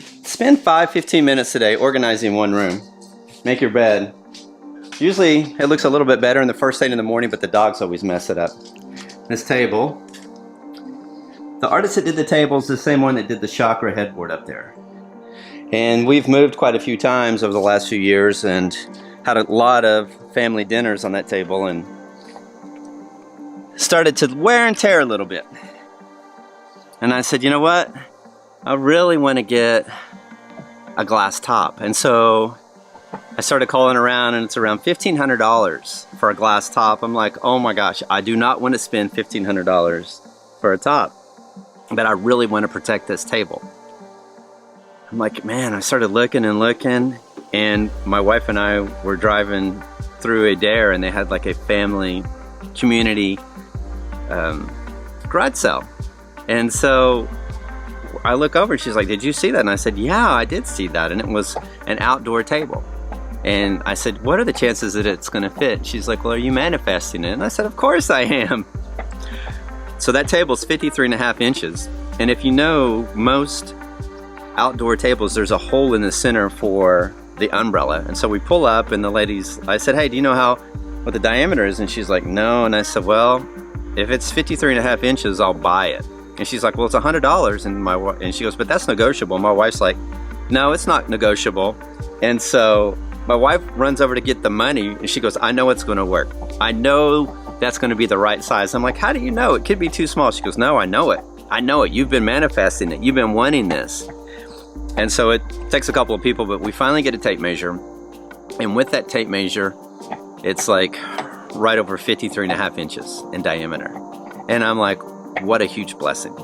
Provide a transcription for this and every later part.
Spend 5-15 minutes today organizing one room. Make your bed. Usually it looks a little bit better in the first thing in the morning, but the dogs always mess it up. This table, the artist that did the table is the same one that did the chakra headboard up there. And we've moved quite a few times over the last few years and had a lot of family dinners on that table and started to wear and tear a little bit. And I said, you know what? I really want to get a glass top. And so I started calling around, and it's around $1,500 for a glass top. I'm like, oh my gosh, I do not want to spend $1,500 for a top, but I really want to protect this table. I'm like, man, I started looking and looking, and my wife and I were driving through Adair, and they had like a family community garage sale. And so I look over and she's like, did you see that? And I said, yeah, I did see that. And it was an outdoor table. And I said, what are the chances that it's going to fit? She's like, well, are you manifesting it? And I said, of course I am. So that table is 53.5 inches. And if you know, most outdoor tables, there's a hole in the center for the umbrella. And so we pull up, and the ladies, I said, hey, do you know what the diameter is? And she's like, no. And I said, well, if it's 53.5 inches, I'll buy it. And she's like, well, it's $100. And she goes, but that's negotiable. My wife's like, no, it's not negotiable. And so my wife runs over to get the money, and she goes, I know it's going to work. I know that's going to be the right size. I'm like, how do you know? It could be too small. She goes, no, I know it. I know it. You've been manifesting it. You've been wanting this. And so it takes a couple of people, but we finally get a tape measure. And with that tape measure, it's like right over 53.5 inches in diameter. And I'm like, what a huge blessing.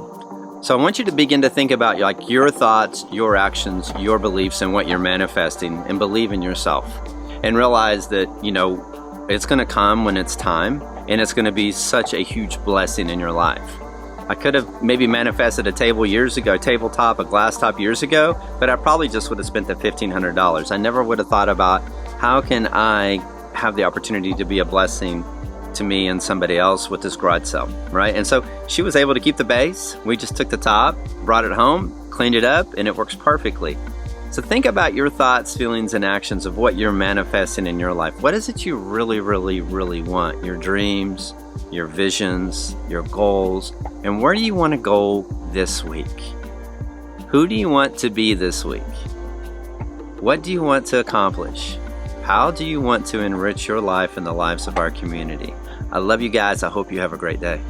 So I want you to begin to think about like your thoughts, your actions, your beliefs, and what you're manifesting, and believe in yourself. And realize that, you know, it's going to come when it's time, and it's going to be such a huge blessing in your life. I could have maybe manifested a tabletop, a glass top years ago, but I probably just would have spent the $1,500. I never would have thought about how can I have the opportunity to be a blessing to me and somebody else with this garage sale, right? And so she was able to keep the base. We just took the top, brought it home, cleaned it up, and it works perfectly. So think about your thoughts, feelings, and actions of what you're manifesting in your life. What is it you really, really, really want? Your dreams, your visions, your goals, and where do you want to go this week? Who do you want to be this week? What do you want to accomplish? How do you want to enrich your life and the lives of our community? I love you guys. I hope you have a great day.